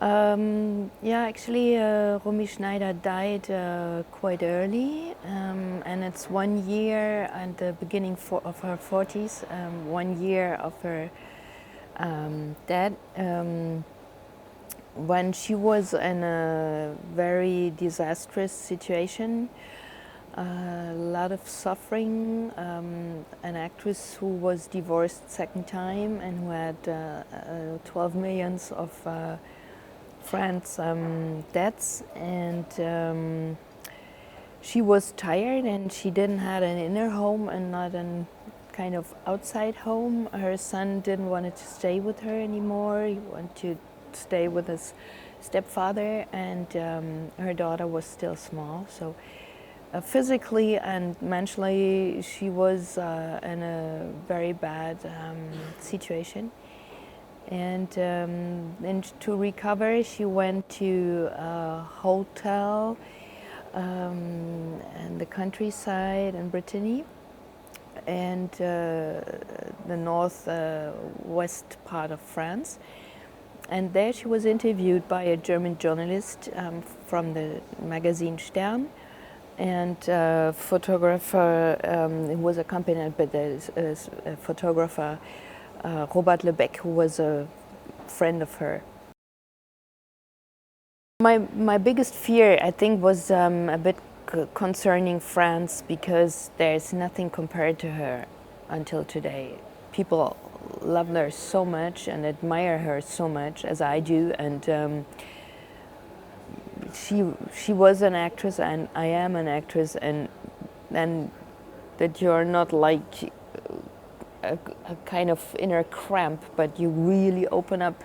Yeah, actually, Romy Schneider died quite early, and it's 1 year at the beginning of her 40s, 1 year of her death. When she was in a very disastrous situation, a lot of suffering, an actress who was divorced second time and who had 12 millions of friends' debts, and she was tired and she didn't have an inner home and not a kind of outside home. Her son didn't want to stay with her anymore. He wanted to stay with his stepfather, and her daughter was still small. So physically and mentally, she was in a very bad situation. And to recover, she went to a hotel in the countryside in Brittany, and the north-west part of France. And there she was interviewed by a German journalist from the magazine Stern, and a photographer who was accompanied by the photographer Robert Lebec, who was a friend of her. My biggest fear, I think, was a bit concerning France, because there's nothing compared to her until today. People love her so much and admire her so much, as I do, and she was an actress, and I am an actress, and that you're not like a kind of inner cramp, but you really open up.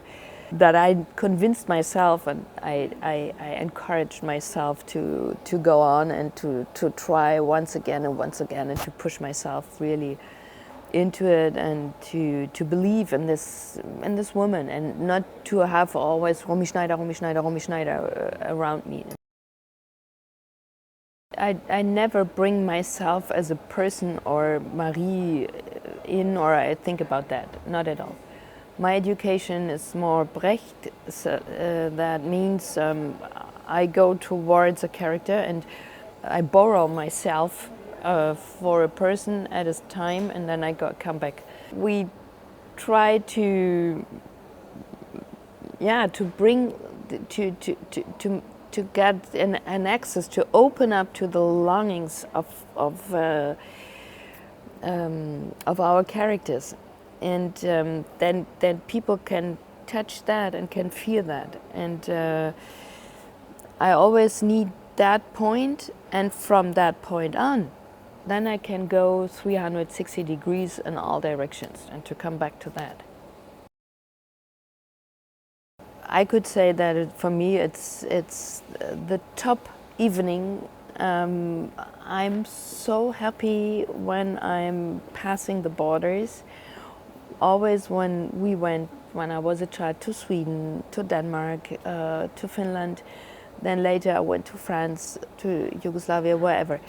That I convinced myself, and I encouraged myself to go on and to try once again and to push myself really into it, and to believe in this woman, and not to have always Romy Schneider around me. I never bring myself as a person or Marie in, or I think about that, not at all. My education is more Brecht, so, that means I go towards a character and I borrow myself for a person at a time, and then I come back. We try to bring to get an access, to open up to the longings of our characters. And then people can touch that and can feel that. And I always need that point, and from that point on, then I can go 360 degrees in all directions and to come back to that. I could say that for me it's the top evening. I'm so happy when I'm passing the borders. Always when I was a child, to Sweden, to Denmark, to Finland, then later I went to France, to Yugoslavia, wherever.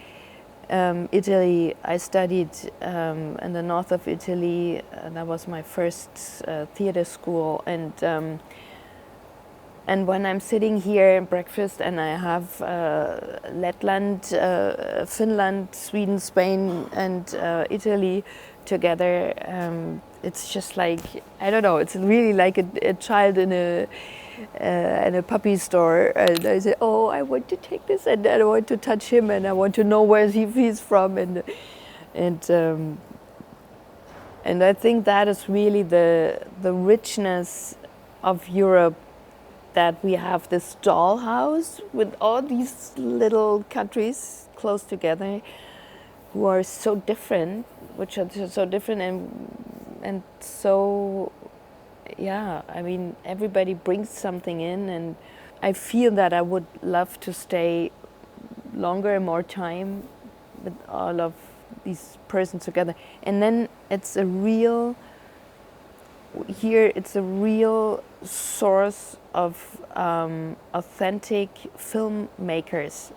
Italy, I studied in the north of Italy. That was my first theater school, and when I'm sitting here at breakfast and I have Letland, Finland, Sweden, Spain, and Italy together, it's just like, I don't know, it's really like a child in a puppy store, and I say, oh, I want to take this, and I want to touch him, and I want to know where he's from, and I think that is really the richness of Europe, that we have this dollhouse with all these little countries close together, who are so different, and so, yeah, I mean, everybody brings something in, and I feel that I would love to stay longer and more time with all of these persons together. And then it's a real source of authentic filmmakers.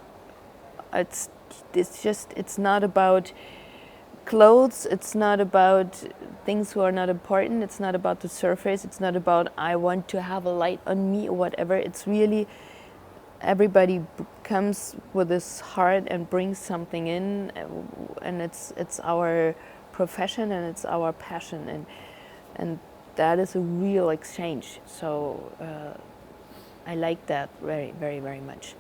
It's not about clothes, it's not about things who are not important, it's not about the surface, it's not about I want to have a light on me or whatever. It's really everybody comes with this heart and brings something in, and it's our profession and it's our passion, and that is a real exchange. So I like that very, very, very much.